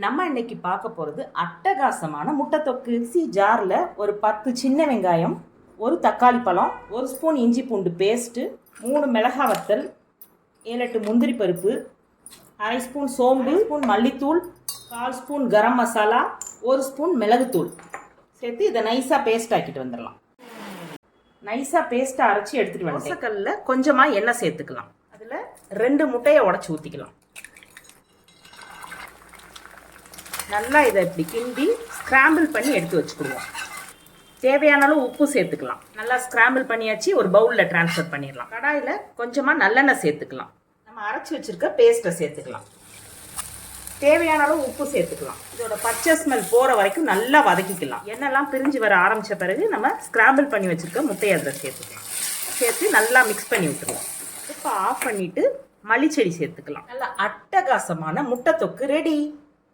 நம்ம இன்னைக்கு பார்க்க போகிறது அட்டகாசமான முட்டை தொக்கு. ஜாரில் ஒரு 10 சின்ன வெங்காயம், ஒரு தக்காளி பழம், ஒரு ஸ்பூன் இஞ்சி பூண்டு பேஸ்ட்டு, 3 மிளகாய் வத்தல், 7-8 முந்திரி பருப்பு, அரை ஸ்பூன் சோம்பு, ஸ்பூன் மல்லித்தூள், 1/4 ஸ்பூன் கரம் மசாலா, 1 ஸ்பூன் மிளகுத்தூள் சேர்த்து இதை நைஸாக பேஸ்ட் ஆக்கிட்டு வந்துடலாம். நைஸாக பேஸ்ட்டை அரைச்சி எடுத்துகிட்டு வந்து தோசைக்கல்லில் கொஞ்சமாக எண்ணெய் சேர்த்துக்கலாம். அதில் 2 முட்டையை உடச்சி ஊற்றிக்கலாம். நல்லா இதை இப்படி கிண்டி ஸ்க்ராம்பிள் பண்ணி எடுத்து வச்சுக்கிடுவோம். தேவையான அளவு உப்பு சேர்த்துக்கலாம். நல்லா ஸ்க்ராம்பிள் பண்ணியாச்சு, ஒரு பவுலில் ட்ரான்ஸ்ஃபர் பண்ணிடலாம். கடாயில் கொஞ்சமாக நல்லெண்ணெய் சேர்த்துக்கலாம். நம்ம அரைச்சி வச்சுருக்க பேஸ்ட்டை சேர்த்துக்கலாம். தேவையான அளவு உப்பு சேர்த்துக்கலாம். இதோட பச்சை ஸ்மெல் போகிற வரைக்கும் நல்லா வதக்கிக்கலாம். எண்ணெய்லாம் பிரிஞ்சு வர ஆரம்பித்த பிறகு நம்ம ஸ்க்ராம்பிள் பண்ணி வச்சுருக்க முட்டையை அதில் சேர்த்துக்கலாம். சேர்த்து நல்லா மிக்ஸ் பண்ணி விட்டுருவோம். இப்போ ஆஃப் பண்ணிவிட்டு மல்லிச்செடி சேர்த்துக்கலாம். நல்லா அட்டகாசமான முட்டை தொக்கு ரெடி.